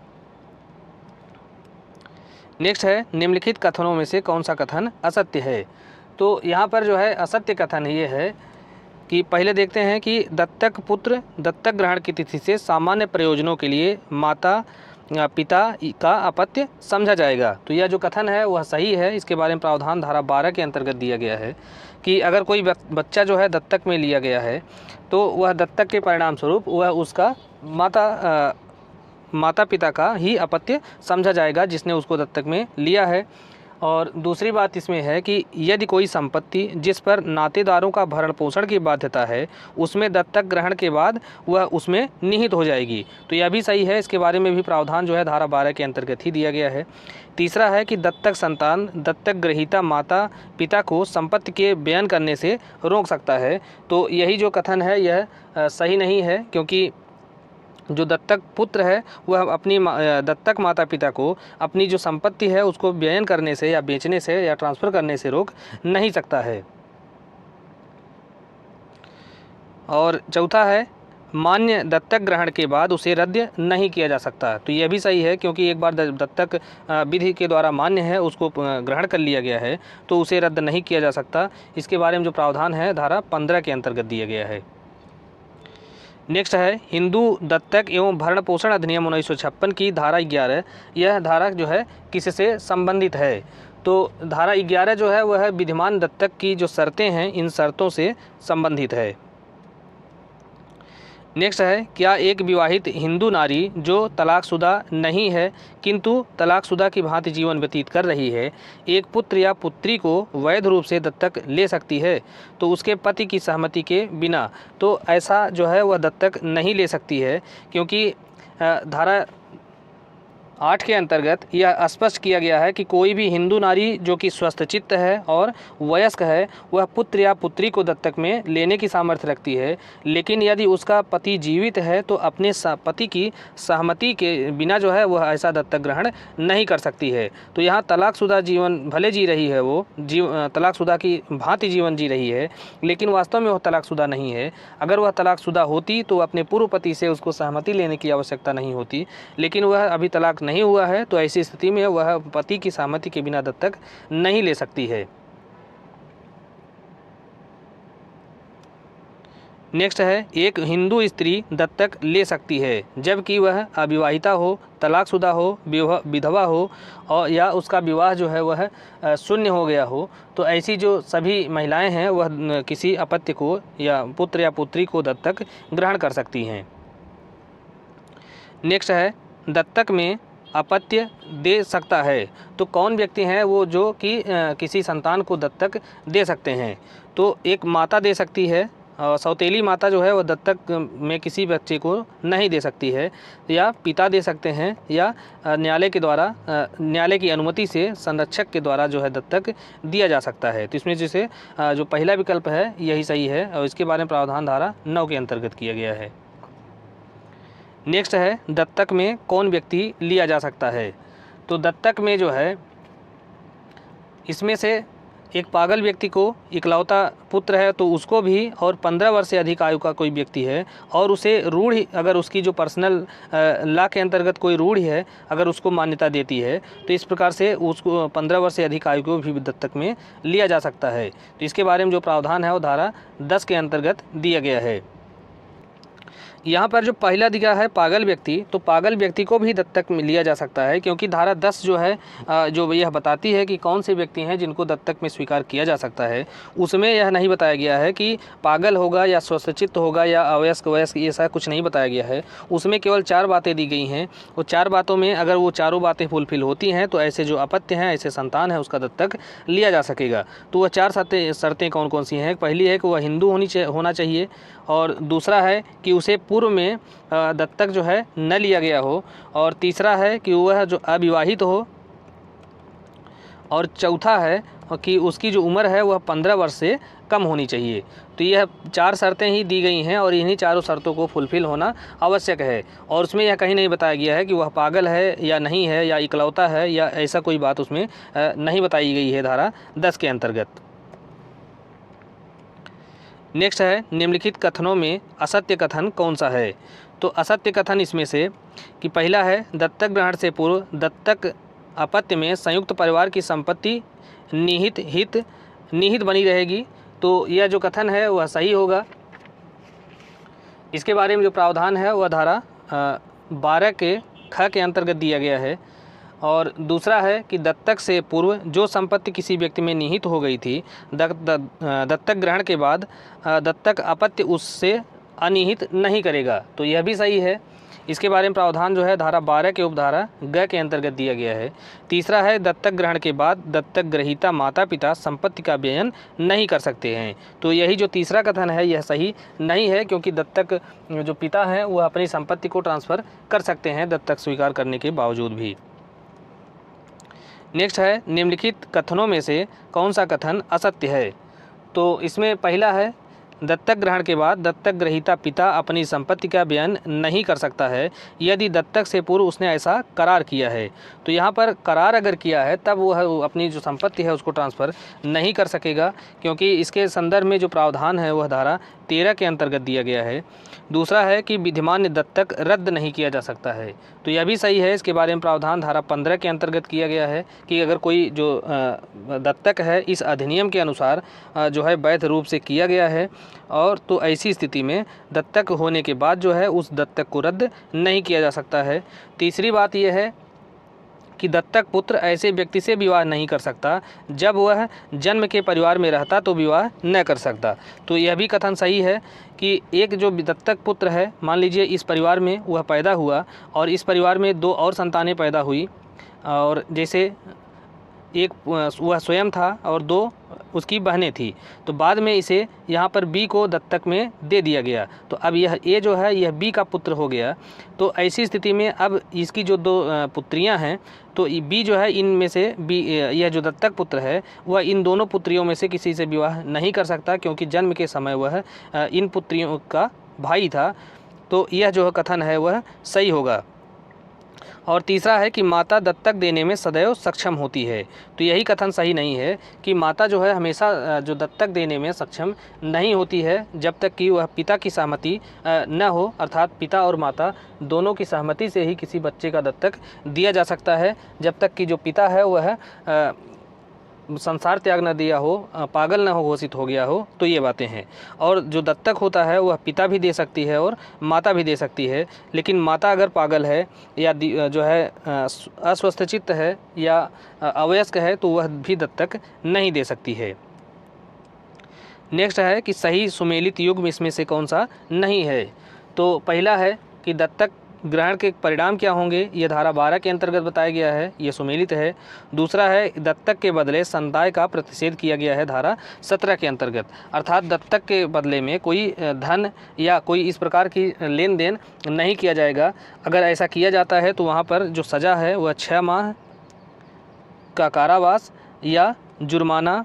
नेक्स्ट है, निम्नलिखित कथनों में से कौन सा कथन असत्य है। तो यहाँ पर जो है असत्य कथन ये है कि पहले देखते हैं कि दत्तक पुत्र दत्तक ग्रहण की तिथि से सामान्य प्रयोजनों के लिए माता पिता का अपत्य समझा जाएगा। तो यह जो कथन है वह सही है। इसके बारे में प्रावधान धारा 12 के अंतर्गत दिया गया है कि अगर कोई बच्चा जो है दत्तक में लिया गया है तो वह दत्तक के परिणाम स्वरूप वह उसका माता पिता का ही अपत्य समझा जाएगा जिसने उसको दत्तक में लिया है। और दूसरी बात इसमें है कि यदि कोई संपत्ति जिस पर नातेदारों का भरण पोषण की बाध्यता है उसमें दत्तक ग्रहण के बाद वह उसमें निहित हो जाएगी, तो यह भी सही है। इसके बारे में भी प्रावधान जो है धारा 12 के अंतर्गत ही दिया गया है। तीसरा है कि दत्तक संतान दत्तक ग्रहीता माता पिता को संपत्ति के बयान करने से रोक सकता है। तो यही जो कथन है यह सही नहीं है, क्योंकि जो दत्तक पुत्र है वह अपनी दत्तक माता पिता को अपनी जो संपत्ति है उसको व्ययन करने से या बेचने से या ट्रांसफ़र करने से रोक नहीं सकता है। और चौथा है, मान्य दत्तक ग्रहण के बाद उसे रद्द नहीं किया जा सकता। तो यह भी सही है, क्योंकि एक बार दत्तक विधि के द्वारा मान्य है, उसको ग्रहण कर लिया गया है, तो उसे रद्द नहीं किया जा सकता। इसके बारे में जो प्रावधान है धारा 15 के अंतर्गत दिया गया है। नेक्स्ट है, हिंदू दत्तक एवं भरण पोषण अधिनियम 1956 की धारा 11, यह धारा जो है किससे संबंधित है। तो धारा 11 जो है वह विद्यमान दत्तक की जो शर्तें हैं इन शर्तों से संबंधित है। नेक्स्ट है, क्या एक विवाहित हिंदू नारी जो तलाकशुदा नहीं है किंतु तलाकशुदा की भांति जीवन व्यतीत कर रही है एक पुत्र या पुत्री को वैध रूप से दत्तक ले सकती है? तो उसके पति की सहमति के बिना तो ऐसा जो है वह दत्तक नहीं ले सकती है, क्योंकि धारा 8 के अंतर्गत यह स्पष्ट किया गया है कि कोई भी हिंदू नारी जो कि स्वस्थ चित्त है और वयस्क है वह पुत्र या पुत्री को दत्तक में लेने की सामर्थ्य रखती है, लेकिन यदि उसका पति जीवित है तो अपने पति की सहमति के बिना जो है वह ऐसा दत्तक ग्रहण नहीं कर सकती है। तो यहाँ तलाकशुदा जीवन भले जी रही है, वो तलाकशुदा की भांति जीवन जी रही है, लेकिन वास्तव में वह तलाकशुदा नहीं है। अगर वह तलाकशुदा होती तो अपने पूर्व पति से उसको सहमति लेने की आवश्यकता नहीं होती, लेकिन वह अभी तलाक नहीं हुआ है, तो ऐसी स्थिति में वह पति की सहमति के बिना दत्तक नहीं ले सकती है। नेक्स्ट है, एक हिंदू स्त्री दत्तक ले सकती है जबकि वह अविवाहिता हो, तलाकशुदा हो, विधवा हो और या उसका विवाह जो है वह शून्य हो गया हो। तो ऐसी जो सभी महिलाएं हैं वह किसी अपत्य को या पुत्र या पुत्री को दत्तक ग्रहण कर सकती हैं। नेक्स्ट है, दत्तक में अपत्य दे सकता है तो कौन व्यक्ति हैं वो जो कि किसी संतान को दत्तक दे सकते हैं? तो एक माता दे सकती है, सौतेली माता जो है वह दत्तक में किसी बच्चे को नहीं दे सकती है, या पिता दे सकते हैं, या न्यायालय के द्वारा न्यायालय की अनुमति से संरक्षक के द्वारा जो है दत्तक दिया जा सकता है। तो इसमें जैसे जो पहला विकल्प है यही सही है और इसके बारे में प्रावधान धारा 9 के अंतर्गत किया गया है। नेक्स्ट है, दत्तक में कौन व्यक्ति लिया जा सकता है? तो दत्तक में जो है इसमें से एक पागल व्यक्ति को इकलौता पुत्र है तो उसको भी, और 15 वर्ष से अधिक आयु का कोई व्यक्ति है और उसे रूढ़ी, अगर उसकी जो पर्सनल लॉ के अंतर्गत कोई रूढ़ी है अगर उसको मान्यता देती है तो इस प्रकार से उसको 15 वर्ष से अधिक आयु को भी दत्तक में लिया जा सकता है। तो इसके बारे में जो प्रावधान है वो धारा 10 के अंतर्गत दिया गया है। यहाँ पर जो पहला दिया है पागल व्यक्ति, तो पागल व्यक्ति को भी दत्तक में लिया जा सकता है, क्योंकि धारा 10 जो है जो यह बताती है कि कौन से व्यक्ति हैं जिनको दत्तक में स्वीकार किया जा सकता है। उसमें यह नहीं बताया गया है कि पागल होगा या स्वस्थचित्त होगा या अवयस्क वयस्क, ऐसा कुछ नहीं बताया गया है। उसमें केवल 4 बातें दी गई हैं। वो 4 बातों में अगर वो चारों बातें फुलफिल होती हैं तो ऐसे जो अपत्य हैं, ऐसे संतान है, उसका दत्तक लिया जा सकेगा। तो वह 4 शर्तें कौन कौन सी हैं? पहली है कि वह हिंदू होना चाहिए, और दूसरा है कि उसे पूर्व में दत्तक जो है न लिया गया हो, और तीसरा है कि वह जो अविवाहित हो, और चौथा है कि उसकी जो उम्र है वह 15 वर्ष से कम होनी चाहिए। तो यह 4 शर्तें ही दी गई हैं और इन्हीं चारों शर्तों को फुलफिल होना आवश्यक है। और उसमें यह कहीं नहीं बताया गया है कि वह पागल है या नहीं है या इकलौता है, या ऐसा कोई बात उसमें नहीं बताई गई है धारा 10 के अंतर्गत। नेक्स्ट है निम्नलिखित कथनों में असत्य कथन कौन सा है? तो असत्य कथन इसमें से कि पहला है दत्तक ग्रहण से पूर्व दत्तक अपत्य में संयुक्त परिवार की संपत्ति निहित बनी रहेगी। तो यह जो कथन है वह सही होगा। इसके बारे में जो प्रावधान है वह धारा 12 के ख के अंतर्गत दिया गया है। और दूसरा है कि दत्तक से पूर्व जो संपत्ति किसी व्यक्ति में निहित हो गई थी, दत्तक ग्रहण के बाद दत्तक अपत्य उससे अनिहित नहीं करेगा। तो यह भी सही है। इसके बारे में प्रावधान जो है धारा 12 के उपधारा ग के अंतर्गत दिया गया है। तीसरा है दत्तक ग्रहण के बाद दत्तक ग्रहीता माता पिता संपत्ति का व्ययन नहीं कर सकते हैं। तो यही जो तीसरा कथन है यह सही नहीं है, क्योंकि दत्तक जो पिता हैं वह अपनी संपत्ति को ट्रांसफ़र कर सकते हैं दत्तक स्वीकार करने के बावजूद भी। नेक्स्ट है निम्नलिखित कथनों में से कौन सा कथन असत्य है? तो इसमें पहला है दत्तक ग्रहण के बाद दत्तक ग्रहीता पिता अपनी संपत्ति का व्ययन नहीं कर सकता है यदि दत्तक से पूर्व उसने ऐसा करार किया है। तो यहाँ पर करार अगर किया है तब वह अपनी जो संपत्ति है उसको ट्रांसफ़र नहीं कर सकेगा, क्योंकि इसके संदर्भ में जो प्रावधान है वह धारा 13 के अंतर्गत दिया गया है। दूसरा है कि विद्यमान दत्तक रद्द नहीं किया जा सकता है। तो यह भी सही है। इसके बारे में प्रावधान धारा 15 के अंतर्गत किया गया है कि अगर कोई जो दत्तक है इस अधिनियम के अनुसार जो है वैध रूप से किया गया है, और तो ऐसी स्थिति में दत्तक होने के बाद जो है उस दत्तक को रद्द नहीं किया जा सकता है। तीसरी बात यह है कि दत्तक पुत्र ऐसे व्यक्ति से विवाह नहीं कर सकता जब वह जन्म के परिवार में रहता तो विवाह न कर सकता। तो यह भी कथन सही है कि एक जो दत्तक पुत्र है, मान लीजिए इस परिवार में वह पैदा हुआ और इस परिवार में 2 और संतानें पैदा हुई, और जैसे एक वह स्वयं था और 2 उसकी बहनें थी, तो बाद में इसे यहाँ पर बी को दत्तक में दे दिया गया। तो अब यह ए जो है यह बी का पुत्र हो गया। तो ऐसी स्थिति में अब इसकी जो 2 पुत्रियाँ हैं, तो बी जो है इनमें से बी, यह जो दत्तक पुत्र है वह इन दोनों पुत्रियों में से किसी से विवाह नहीं कर सकता, क्योंकि जन्म के समय वह इन पुत्रियों का भाई था। तो यह जो कथन है वह सही होगा। और तीसरा है कि माता दत्तक देने में सदैव सक्षम होती है। तो यही कथन सही नहीं है कि माता जो है हमेशा जो दत्तक देने में सक्षम नहीं होती है जब तक कि वह पिता की सहमति न हो, अर्थात पिता और माता दोनों की सहमति से ही किसी बच्चे का दत्तक दिया जा सकता है, जब तक कि जो पिता है वह संसार त्याग न दिया हो, पागल न हो घोषित हो गया हो। तो ये बातें हैं। और जो दत्तक होता है वह पिता भी दे सकती है और माता भी दे सकती है, लेकिन माता अगर पागल है या जो है अस्वस्थचित्त है या अवयस्क है तो वह भी दत्तक नहीं दे सकती है। नेक्स्ट है कि सही सुमेलित युग्म इसमें से कौन सा नहीं है? तो पहला है कि दत्तक ग्रहण के परिणाम क्या होंगे, ये धारा 12 के अंतर्गत बताया गया है, ये सुमेलित है। दूसरा है दत्तक के बदले संदाय का प्रतिषेध किया गया है धारा 17 के अंतर्गत, अर्थात दत्तक के बदले में कोई धन या कोई इस प्रकार की लेन देन नहीं किया जाएगा। अगर ऐसा किया जाता है तो वहाँ पर जो सज़ा है वह 6 माह का कारावास या जुर्माना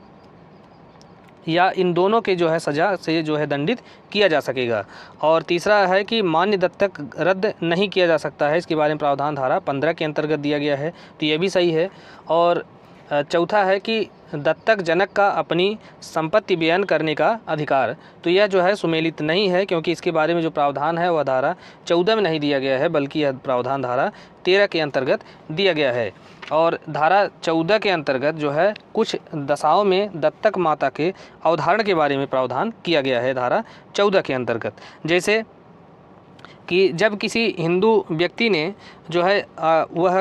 या इन दोनों के जो है सज़ा से जो है दंडित किया जा सकेगा। और तीसरा है कि मान्य दत्तक रद्द नहीं किया जा सकता है। इसके बारे में प्रावधान धारा 15 के अंतर्गत दिया गया है, तो ये भी सही है। और चौथा है कि दत्तक जनक का अपनी संपत्ति बयान करने का अधिकार। तो यह जो है सुमेलित नहीं है, क्योंकि इसके बारे में जो प्रावधान है वह धारा 14 में नहीं दिया गया है, बल्कि यह प्रावधान धारा 13 के अंतर्गत दिया गया है। और धारा 14 के अंतर्गत जो है कुछ दशाओं में दत्तक माता के अवधारण के बारे में प्रावधान किया गया है धारा 14 के अंतर्गत। जैसे कि जब किसी हिंदू व्यक्ति ने जो है वह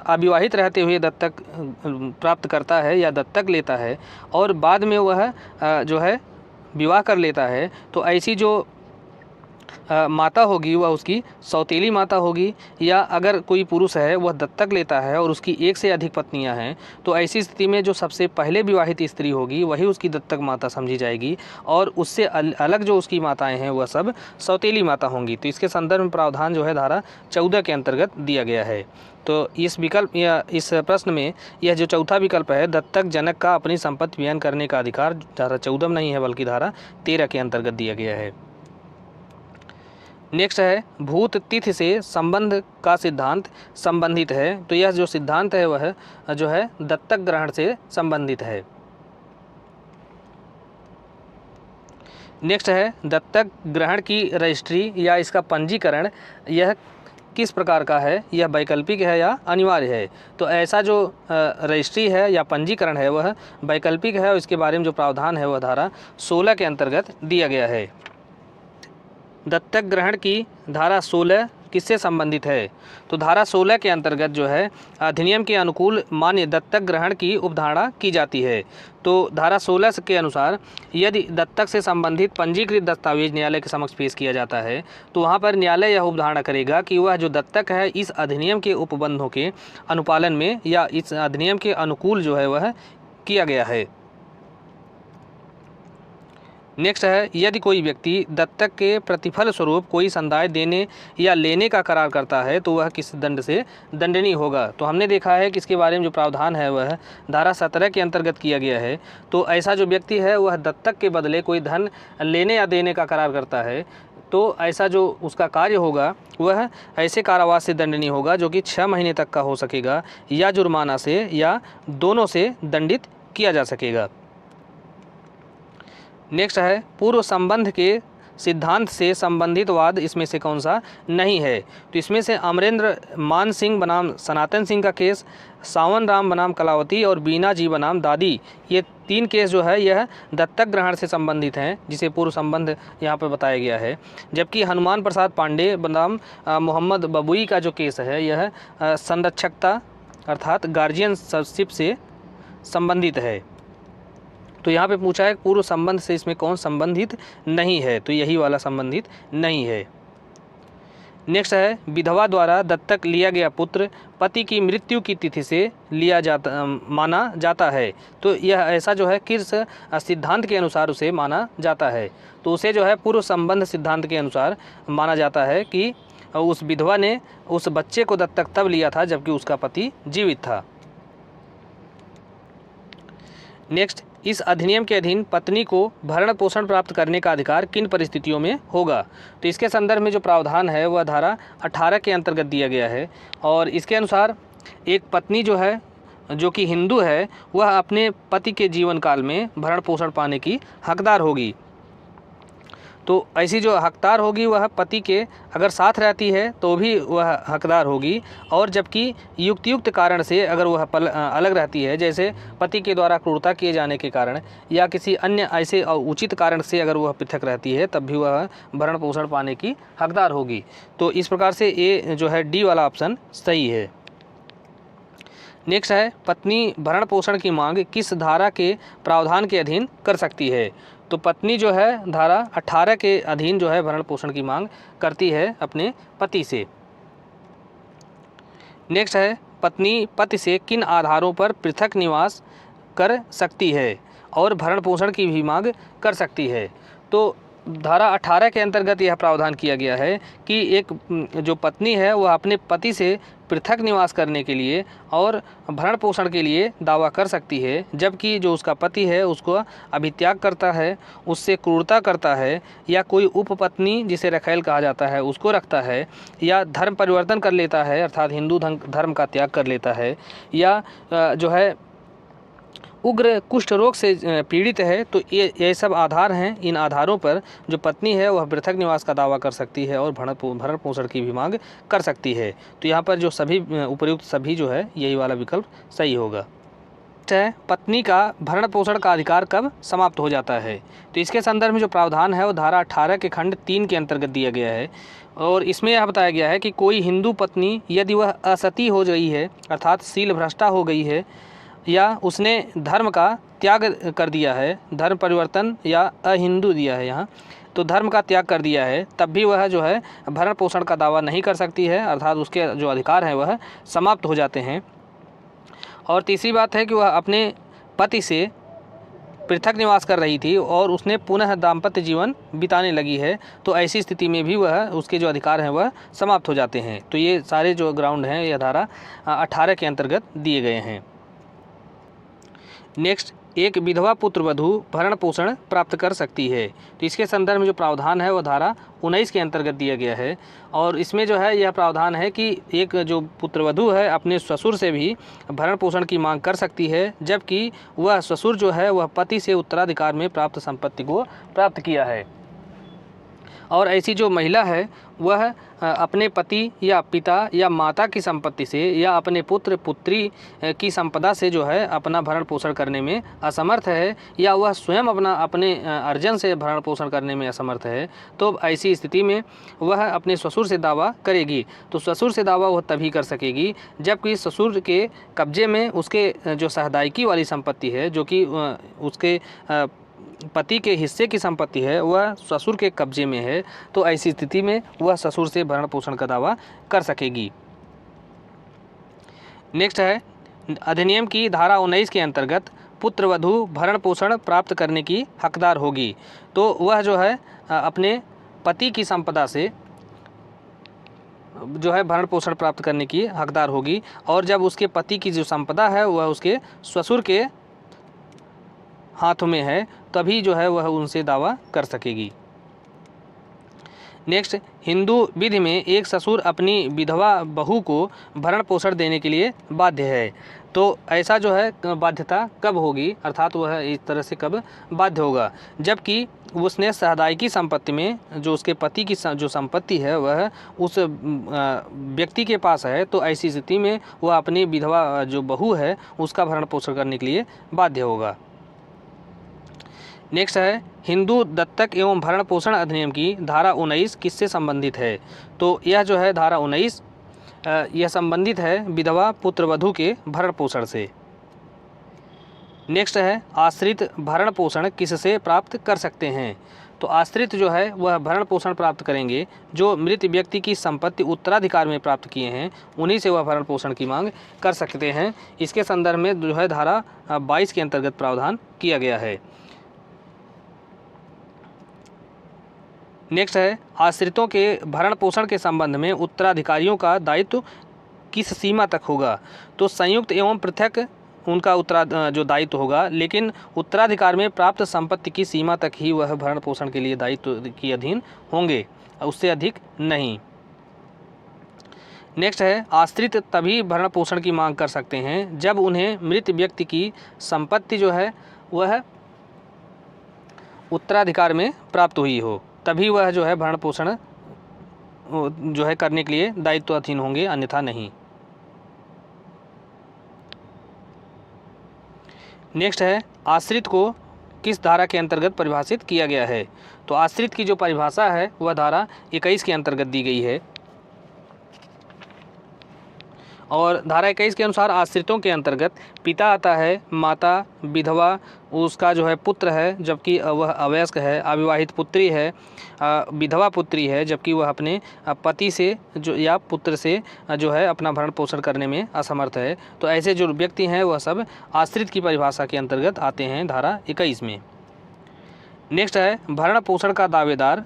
अविवाहित रहते हुए दत्तक प्राप्त करता है या दत्तक लेता है और बाद में वह जो है विवाह कर लेता है, तो ऐसी जो माता होगी वह उसकी सौतेली माता होगी। या अगर कोई पुरुष है वह दत्तक लेता है और उसकी एक से अधिक पत्नियां हैं, तो ऐसी स्थिति में जो सबसे पहले विवाहित स्त्री होगी वही उसकी दत्तक माता समझी जाएगी, और उससे अलग जो उसकी माताएं हैं वह सब सौतेली माता होंगी। तो इसके संदर्भ में प्रावधान जो है धारा 14 के अंतर्गत दिया गया है। तो इस विकल्प या इस प्रश्न में यह जो चौथा विकल्प है, दत्तक जनक का अपनी संपत्ति बयान करने का अधिकार, धारा 14 में नहीं है बल्कि धारा 13 के अंतर्गत दिया गया है। नेक्स्ट है भूत तिथि से संबंध का सिद्धांत संबंधित है। तो यह जो सिद्धांत है वह जो है दत्तक ग्रहण से संबंधित है। नेक्स्ट है दत्तक ग्रहण की रजिस्ट्री या इसका पंजीकरण यह किस प्रकार का है, यह वैकल्पिक है या अनिवार्य है। तो ऐसा जो रजिस्ट्री है या पंजीकरण है वह वैकल्पिक है, और इसके बारे में जो प्रावधान है वह धारा 16 के अंतर्गत दिया गया है। दत्तक ग्रहण की धारा 16 किससे संबंधित है? तो धारा 16 के अंतर्गत जो है अधिनियम के अनुकूल मान्य दत्तक ग्रहण की उपधारणा की जाती है। तो धारा 16 के अनुसार यदि दत्तक से संबंधित पंजीकृत दस्तावेज न्यायालय के समक्ष पेश किया जाता है, तो वहाँ पर न्यायालय यह उपधारणा करेगा कि वह जो दत्तक है इस अधिनियम के उपबंधों के अनुपालन में या इस अधिनियम के अनुकूल जो है वह किया गया है। नेक्स्ट है यदि कोई व्यक्ति दत्तक के प्रतिफल स्वरूप कोई संदाय देने या लेने का करार करता है तो वह किस दंड से दंडनीय होगा। तो हमने देखा है कि इसके बारे में जो प्रावधान है वह धारा 17 के अंतर्गत किया गया है। तो ऐसा जो व्यक्ति है वह दत्तक के बदले कोई धन लेने या देने का करार करता है, तो ऐसा जो उसका कार्य होगा वह ऐसे कारावास से दंडनीय होगा जो कि 6 महीने तक का हो सकेगा, या जुर्माना से या दोनों से दंडित किया जा सकेगा। नेक्स्ट है पूर्व संबंध के सिद्धांत से संबंधित वाद इसमें से कौन सा नहीं है? तो इसमें से अमरेंद्र मान सिंह बनाम सनातन सिंह का केस, सावन राम बनाम कलावती और बीना जी बनाम दादी, ये 3 केस जो है यह दत्तक ग्रहण से संबंधित हैं, जिसे पूर्व संबंध यहाँ पर बताया गया है। जबकि हनुमान प्रसाद पांडे बनाम मोहम्मद बबुई का जो केस है यह संरक्षकता अर्थात गार्जियनशिप से संबंधित है। तो यहाँ पे पूछा है पूर्व संबंध से इसमें कौन संबंधित नहीं है, तो यही वाला संबंधित नहीं है। नेक्स्ट है विधवा द्वारा दत्तक लिया गया पुत्र पति की मृत्यु की तिथि से माना जाता है। तो यह ऐसा जो है किस सिद्धांत के अनुसार उसे माना जाता है? तो उसे जो है पूर्व संबंध सिद्धांत के अनुसार माना जाता है कि उस विधवा ने उस बच्चे को दत्तक तब लिया था जबकि उसका पति जीवित था। नेक्स्ट, इस अधिनियम के अधीन पत्नी को भरण पोषण प्राप्त करने का अधिकार किन परिस्थितियों में होगा? तो इसके संदर्भ में जो प्रावधान है वह धारा 18 के अंतर्गत दिया गया है, और इसके अनुसार एक पत्नी जो है जो कि हिंदू है वह अपने पति के जीवन काल में भरण पोषण पाने की हकदार होगी। तो ऐसी जो हकदार होगी वह पति के अगर साथ रहती है तो भी वह हकदार होगी, और जबकि युक्त कारण से अगर वह अलग रहती है, जैसे पति के द्वारा क्रूरता किए जाने के कारण या किसी अन्य ऐसे उचित कारण से अगर वह पृथक रहती है तब भी वह भरण पोषण पाने की हकदार होगी। तो इस प्रकार से ये जो है डी वाला ऑप्शन सही है। नेक्स्ट है पत्नी भरण पोषण की मांग किस धारा के प्रावधान के अधीन कर सकती है? तो पत्नी जो है धारा 18 के अधीन जो है भरण पोषण की मांग करती है अपने पति से। नेक्स्ट है पत्नी पति से किन आधारों पर पृथक निवास कर सकती है और भरण पोषण की भी मांग कर सकती है? तो धारा 18 के अंतर्गत यह प्रावधान किया गया है कि एक जो पत्नी है वह अपने पति से पृथक निवास करने के लिए और भरण पोषण के लिए दावा कर सकती है, जबकि जो उसका पति है उसको अभित्याग करता है, उससे क्रूरता करता है, या कोई उपपत्नी जिसे रखैल कहा जाता है उसको रखता है, या धर्म परिवर्तन कर लेता है अर्थात हिंदू धर्म का त्याग कर लेता है, या जो है उग्र कुष्ठ रोग से पीड़ित है तो ये सब आधार हैं। इन आधारों पर जो पत्नी है वह पृथक निवास का दावा कर सकती है और भरण पोषण की भी मांग कर सकती है। तो यहाँ पर जो सभी उपर्युक्त सभी जो है यही वाला विकल्प सही होगा। है पत्नी का भरण पोषण का अधिकार कब समाप्त हो जाता है। तो इसके संदर्भ में जो प्रावधान है वो धारा 18 के खंड 3 के अंतर्गत दिया गया है और इसमें यह बताया गया है कि कोई हिंदू पत्नी यदि वह असती हो गई है अर्थात शील भ्रष्टा हो गई है या उसने धर्म का त्याग कर दिया है, धर्म परिवर्तन या अहिंदू दिया है यहाँ, तो धर्म का त्याग कर दिया है, तब भी वह जो है भरण पोषण का दावा नहीं कर सकती है अर्थात उसके जो अधिकार हैं वह समाप्त हो जाते हैं। और तीसरी बात है कि वह अपने पति से पृथक निवास कर रही थी और उसने पुनः दाम्पत्य जीवन बिताने लगी है, तो ऐसी स्थिति में भी वह उसके जो अधिकार हैं वह समाप्त हो जाते हैं। तो ये सारे जो ग्राउंड हैं यह धारा 18 के अंतर्गत दिए गए हैं। नेक्स्ट, एक विधवा पुत्र वधू भरण पोषण प्राप्त कर सकती है। तो इसके संदर्भ में जो प्रावधान है वह धारा 19 के अंतर्गत दिया गया है और इसमें जो है यह प्रावधान है कि एक जो पुत्रवधू है अपने ससुर से भी भरण पोषण की मांग कर सकती है, जबकि वह ससुर जो है वह पति से उत्तराधिकार में प्राप्त संपत्ति को प्राप्त किया है। और ऐसी जो महिला है वह अपने पति या पिता या माता की संपत्ति से या अपने पुत्र पुत्री की संपदा से जो है अपना भरण पोषण करने में असमर्थ है या वह स्वयं अपने अर्जन से भरण पोषण करने में असमर्थ है, तो ऐसी स्थिति में वह अपने ससुर से दावा करेगी। तो ससुर से दावा वह तभी कर सकेगी जबकि ससुर के कब्जे में उसके जो सहदायकी वाली संपत्ति है, जो कि उसके पति के हिस्से की संपत्ति है, वह ससुर के कब्जे में है, तो ऐसी स्थिति में वह ससुर से भरण पोषण का दावा कर सकेगी। नेक्स्ट है, अधिनियम की धारा 19 के अंतर्गत पुत्रवधू भरण पोषण प्राप्त करने की हकदार होगी। तो वह जो है अपने पति की संपदा से जो है भरण पोषण प्राप्त करने की हकदार होगी और जब उसके पति की जो संपदा है वह उसके ससुर के हाथों में है तभी जो है वह उनसे दावा कर सकेगी। नेक्स्ट, हिंदू विधि में एक ससुर अपनी विधवा बहू को भरण पोषण देने के लिए बाध्य है। तो ऐसा जो है बाध्यता कब होगी अर्थात वह इस तरह से कब बाध्य होगा, जबकि उसने सहदायकी संपत्ति में जो उसके पति की जो संपत्ति है वह उस व्यक्ति के पास है, तो ऐसी स्थिति में वह अपनी विधवा जो बहू है उसका भरण पोषण करने के लिए बाध्य होगा। नेक्स्ट है, हिंदू दत्तक एवं भरण पोषण अधिनियम की धारा 19 किससे संबंधित है। तो यह जो है धारा 19 यह संबंधित है विधवा पुत्रवधू के भरण पोषण से। नेक्स्ट है, आश्रित भरण पोषण किससे प्राप्त कर सकते हैं। तो आश्रित जो है वह भरण पोषण प्राप्त करेंगे जो मृत व्यक्ति की संपत्ति उत्तराधिकार में प्राप्त किए हैं, उन्हीं से वह भरण पोषण की मांग कर सकते हैं। इसके संदर्भ में जो है धारा 22 के अंतर्गत प्रावधान किया गया है। नेक्स्ट है, आश्रितों के भरण पोषण के संबंध में उत्तराधिकारियों का दायित्व किस सीमा तक होगा। तो संयुक्त एवं पृथक उनका जो दायित्व होगा, लेकिन उत्तराधिकार में प्राप्त संपत्ति की सीमा तक ही वह भरण पोषण के लिए दायित्व के अधीन होंगे, उससे अधिक नहीं। नेक्स्ट है, आश्रित तभी भरण पोषण की मांग कर सकते हैं जब उन्हें मृत व्यक्ति की संपत्ति जो है वह उत्तराधिकार में प्राप्त हुई हो, तभी वह जो है भरण पोषण जो है करने के लिए दायित्वाधीन होंगे, अन्यथा नहीं। नेक्स्ट है, आश्रित को किस धारा के अंतर्गत परिभाषित किया गया है। तो आश्रित की जो परिभाषा है वह धारा 21 के अंतर्गत दी गई है और धारा 21 के अनुसार आश्रितों के अंतर्गत पिता आता है, माता, विधवा, उसका जो है पुत्र है जबकि वह अवयस्क है, अविवाहित पुत्री है, विधवा पुत्री है जबकि वह अपने पति से जो या पुत्र से जो है अपना भरण पोषण करने में असमर्थ है। तो ऐसे जो व्यक्ति हैं वह सब आश्रित की परिभाषा के अंतर्गत आते हैं धारा 21 में। नेक्स्ट है, भरण पोषण का दावेदार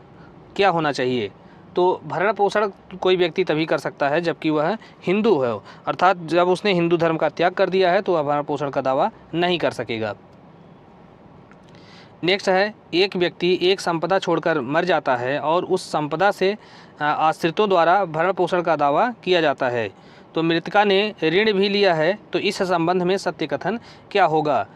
क्या होना चाहिए। तो भरण पोषण कोई व्यक्ति तभी कर सकता है जबकि वह हिंदू है, अर्थात जब उसने हिंदू धर्म का त्याग कर दिया है तो वह भरण पोषण का दावा नहीं कर सकेगा। नेक्स्ट है, एक व्यक्ति एक संपदा छोड़कर मर जाता है और उस संपदा से आश्रितों द्वारा भरण पोषण का दावा किया जाता है। तो मृतका ने ऋण भी लिया है, तो इस संबंध में सत्य कथन क्या होगा।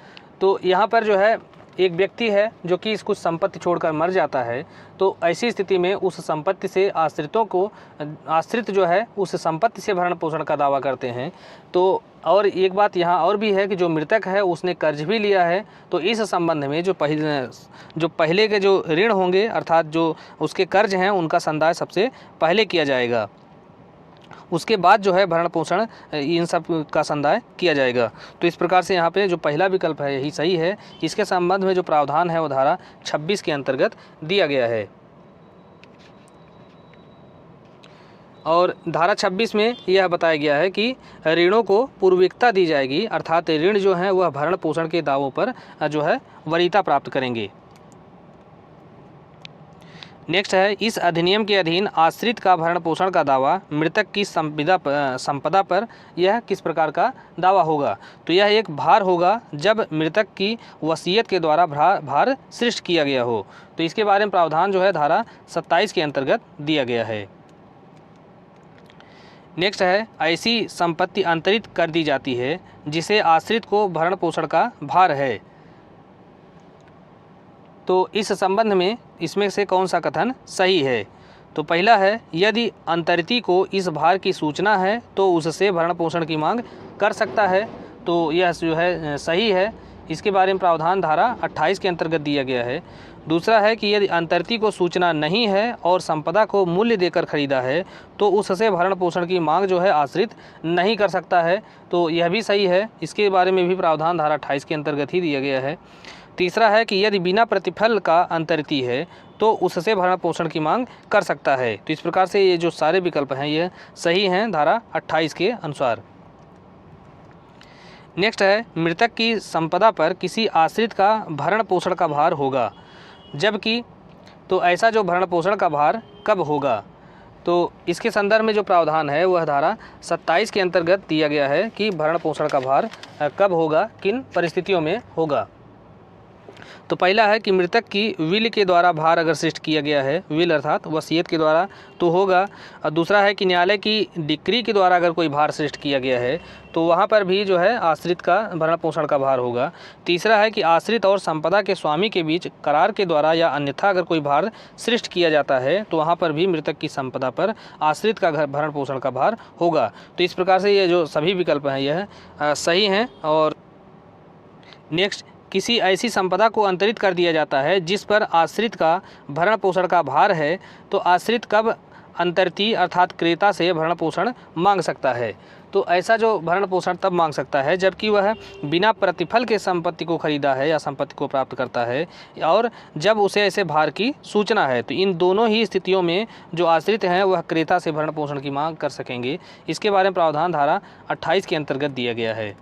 तो यहाँ पर जो है एक व्यक्ति है जो कि कुछ संपत्ति छोड़कर मर जाता है, तो ऐसी स्थिति में उस संपत्ति से आश्रित जो है उस संपत्ति से भरण पोषण का दावा करते हैं। तो और एक बात यहाँ और भी है कि जो मृतक है उसने कर्ज भी लिया है, तो इस संबंध में जो पहले के जो ऋण होंगे अर्थात जो उसके कर्ज हैं उनका संदाय सबसे पहले किया जाएगा, उसके बाद जो है भरण पोषण इन सब का संदाय किया जाएगा। तो इस प्रकार से यहाँ पे जो पहला विकल्प है यही सही है। इसके संबंध में जो प्रावधान है वो धारा 26 के अंतर्गत दिया गया है। और धारा 26 में यह बताया गया है कि ऋणों को पूर्विकता दी जाएगी, अर्थात ऋण जो है वह भरण पोषण के दावों पर जो है वरीयता प्राप्त करेंगे। नेक्स्ट है, इस अधिनियम के अधीन आश्रित का भरण पोषण का दावा मृतक की संपदा पर यह किस प्रकार का दावा होगा? तो यह एक भार होगा जब मृतक की वसीयत के द्वारा भार सृष्ट किया गया हो। तो इसके बारे में प्रावधान जो है धारा 27 के अंतर्गत दिया गया है। नेक्स्ट है, ऐसी संपत्ति अंतरित कर दी जाती है जिसे आश्रित को भरण पोषण का भार है। तो इस संबंध में इसमें से कौन सा कथन सही है? तो पहला है, यदि अंतरिती को इस भार की सूचना है तो उससे भरण पोषण की मांग कर सकता है। तो यह जो है सही है। इसके बारे में प्रावधान धारा 28 के अंतर्गत दिया गया है। दूसरा है कि यदि अंतरिती को सूचना नहीं है और संपदा को मूल्य देकर खरीदा है तो उससे भरण पोषण की मांग जो है आश्रित नहीं कर सकता है। तो यह भी सही है। इसके बारे में भी प्रावधान धारा 28 के अंतर्गत ही दिया गया है। तीसरा है कि यदि बिना प्रतिफल का अंतरिती है तो उससे भरण पोषण की मांग कर सकता है। तो इस प्रकार से ये जो सारे विकल्प हैं ये सही हैं धारा 28 के अनुसार। नेक्स्ट है, मृतक की संपदा पर किसी आश्रित का भरण पोषण का भार होगा, जबकि तो ऐसा जो भरण पोषण का भार कब होगा? तो इसके संदर्भ में जो प्रावधान है वह धारा 27 के अंतर्गत दिया गया है कि भरण पोषण का भार कब होगा, किन परिस्थितियों में होगा। तो पहला है कि मृतक की विल के द्वारा भार अगर सृष्ट किया गया है, विल अर्थात वसीयत के द्वारा, तो होगा। और दूसरा है कि न्यायालय की डिक्री के द्वारा अगर कोई भार सृष्ट किया गया है तो वहाँ पर भी जो है आश्रित का भरण पोषण का भार होगा। तीसरा है कि आश्रित और संपदा के स्वामी के बीच करार के द्वारा या अन्यथा अगर कोई भार सृष्ट किया जाता है तो वहाँ पर भी मृतक की संपदा पर आश्रित का भरण पोषण का भार होगा। तो इस प्रकार से ये जो सभी विकल्प हैं यह सही हैं। और नेक्स्ट, किसी ऐसी संपदा को अंतरित कर दिया जाता है जिस पर आश्रित का भरण पोषण का भार है, तो आश्रित कब अंतरिती अर्थात क्रेता से भरण पोषण मांग सकता है? तो ऐसा जो भरण पोषण तब मांग सकता है जबकि वह बिना प्रतिफल के संपत्ति को खरीदा है या संपत्ति को प्राप्त करता है, और जब उसे ऐसे भार की सूचना है। तो इन दोनों ही स्थितियों में जो आश्रित हैं वह क्रेता से भरण पोषण की मांग कर सकेंगे। इसके बारे में प्रावधान धारा 28 के अंतर्गत दिया गया है।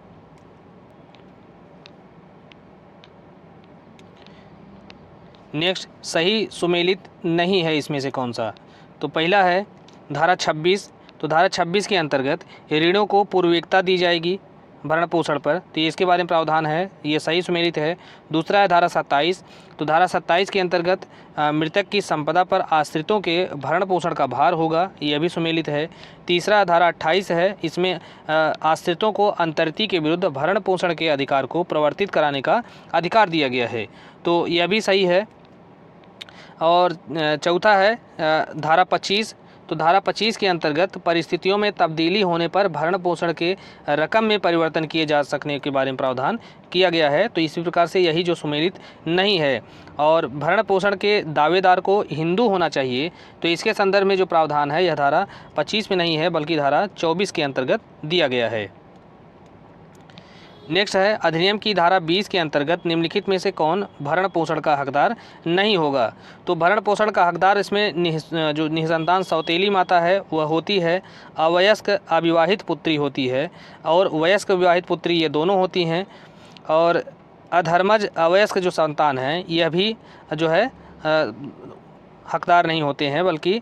नेक्स्ट, सही सुमेलित नहीं है इसमें से कौन सा? तो पहला है धारा 26। तो धारा 26 के अंतर्गत ऋणों को पूर्विकता दी जाएगी भरण पोषण पर, तो इसके बारे में प्रावधान है, ये सही सुमेलित है। दूसरा है धारा 27। तो धारा 27 के अंतर्गत मृतक की संपदा पर आश्रितों के भरण पोषण का भार होगा, यह भी सुमेलित है। तीसरा धारा 28 है, इसमें आश्रितों को अंतरिती के विरुद्ध भरण पोषण के अधिकार को प्रवर्तित कराने का अधिकार दिया गया है, तो यह भी सही है। और चौथा है धारा 25। तो धारा 25 के अंतर्गत परिस्थितियों में तब्दीली होने पर भरण पोषण के रकम में परिवर्तन किए जा सकने के बारे में प्रावधान किया गया है। तो इसी प्रकार से यही जो सुमेलित नहीं है। और भरण पोषण के दावेदार को हिंदू होना चाहिए, तो इसके संदर्भ में जो प्रावधान है यह धारा 25 में नहीं है बल्कि धारा 24 के अंतर्गत दिया गया है। नेक्स्ट है, अधिनियम की धारा 20 के अंतर्गत निम्नलिखित में से कौन भरण पोषण का हकदार नहीं होगा? तो भरण पोषण का हकदार इसमें जो निसंतान सौतेली माता है वह होती है, अवयस्क अविवाहित पुत्री होती है और वयस्क विवाहित पुत्री ये दोनों होती हैं, और अधर्मज अवयस्क जो संतान हैं यह भी जो है हकदार नहीं होते हैं बल्कि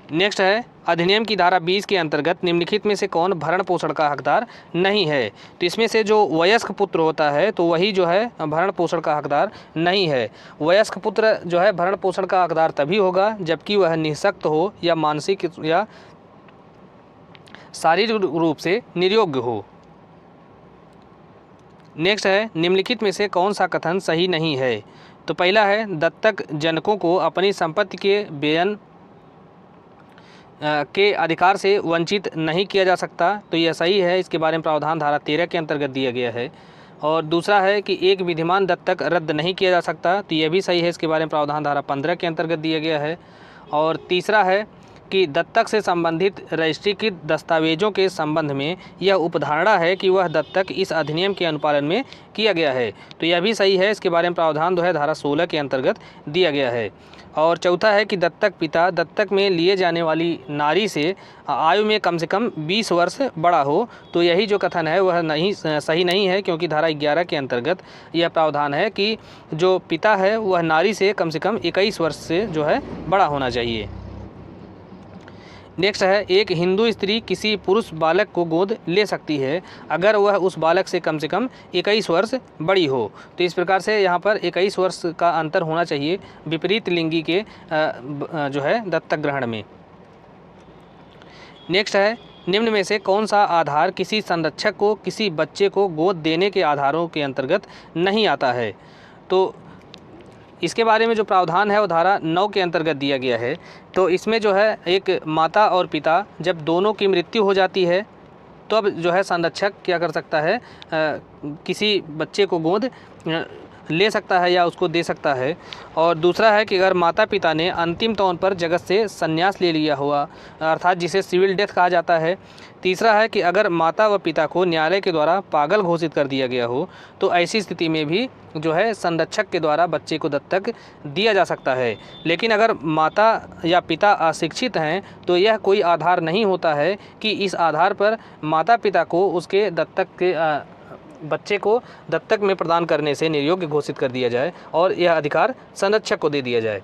नेक्स्ट है, अधिनियम की धारा 20 के अंतर्गत निम्नलिखित में से कौन भरण पोषण का हकदार नहीं है? तो इसमें से जो वयस्क पुत्र होता है तो वही जो है भरण पोषण का हकदार नहीं है। वयस्क पुत्र जो है भरण पोषण का हकदार तभी होगा जबकि वह निःशक्त हो या मानसिक या शारीरिक रूप से निर्योग्य हो। नेक्स्ट है, निम्नलिखित में से कौन सा कथन सही नहीं है? तो पहला है, दत्तक जनकों को अपनी संपत्ति के बेयन के अधिकार से वंचित नहीं किया जा सकता। तो यह सही है, इसके बारे में प्रावधान धारा 13 के अंतर्गत दिया गया है। और दूसरा है कि एक विद्यमान दत्तक रद्द नहीं किया जा सकता। तो यह भी सही है, इसके बारे में प्रावधान धारा 15 के अंतर्गत दिया गया है। और तीसरा है कि दत्तक से संबंधित रजिस्ट्रीकृत दस्तावेजों के संबंध में यह उपधारणा है कि वह दत्तक इस अधिनियम के अनुपालन में किया गया है। तो यह भी सही है, इसके बारे में प्रावधान जो है धारा 16 के अंतर्गत दिया गया है। और चौथा है कि दत्तक पिता दत्तक में लिए जाने वाली नारी से आयु में कम से कम 20 वर्ष बड़ा हो। तो यही जो कथन है वह सही नहीं है, क्योंकि धारा 11 के अंतर्गत यह प्रावधान है कि जो पिता है वह नारी से कम 21 वर्ष से जो है बड़ा होना चाहिए। नेक्स्ट है, एक हिंदू स्त्री किसी पुरुष बालक को गोद ले सकती है अगर वह उस बालक से कम 21 वर्ष बड़ी हो। तो इस प्रकार से यहाँ पर 21 वर्ष का अंतर होना चाहिए विपरीत लिंगी के जो है दत्तक ग्रहण में। नेक्स्ट है, निम्न में से कौन सा आधार किसी संरक्षक को किसी बच्चे को गोद देने के आधारों के अंतर्गत नहीं आता है? तो इसके बारे में जो प्रावधान है वो धारा 9 के अंतर्गत दिया गया है। तो इसमें जो है एक माता और पिता जब दोनों की मृत्यु हो जाती है तो अब जो है संरक्षक क्या कर सकता है, किसी बच्चे को गोद ले सकता है या उसको दे सकता है। और दूसरा है कि अगर माता पिता ने अंतिम तौर पर जगत से संन्यास ले लिया हुआ, अर्थात जिसे सिविल डेथ कहा जाता है। तीसरा है कि अगर माता व पिता को न्यायालय के द्वारा पागल घोषित कर दिया गया हो, तो ऐसी स्थिति में भी जो है संरक्षक के द्वारा बच्चे को दत्तक दिया जा सकता है। लेकिन अगर माता या पिता अशिक्षित हैं तो यह कोई आधार नहीं होता है कि इस आधार पर माता पिता को उसके दत्तक के बच्चे को दत्तक में प्रदान करने से निर्योग्य घोषित कर दिया जाए और यह अधिकार संरक्षक को दे दिया जाए।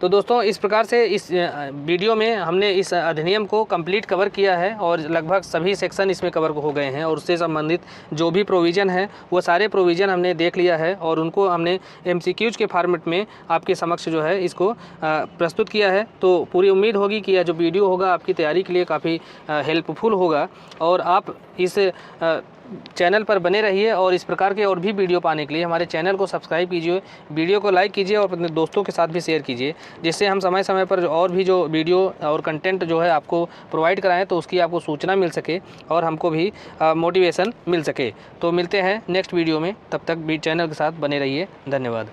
तो दोस्तों, इस प्रकार से इस वीडियो में हमने इस अधिनियम को कंप्लीट कवर किया है और लगभग सभी सेक्शन इसमें कवर हो गए हैं और उससे संबंधित जो भी प्रोविज़न है वो सारे प्रोविज़न हमने देख लिया है और उनको हमने MCQs के फॉर्मेट में आपके समक्ष जो है इसको प्रस्तुत किया है। तो पूरी उम्मीद होगी कि यह जो वीडियो होगा आपकी तैयारी के लिए काफ़ी हेल्पफुल होगा और आप इस चैनल पर बने रहिए और इस प्रकार के और भी वीडियो पाने के लिए हमारे चैनल को सब्सक्राइब कीजिए, वीडियो को लाइक कीजिए और अपने दोस्तों के साथ भी शेयर कीजिए, जिससे हम समय समय पर और भी जो वीडियो और कंटेंट जो है आपको प्रोवाइड कराएं तो उसकी आपको सूचना मिल सके और हमको भी मोटिवेशन मिल सके। तो मिलते हैं नेक्स्ट वीडियो में, तब तक भी चैनल के साथ बने रहिए। धन्यवाद।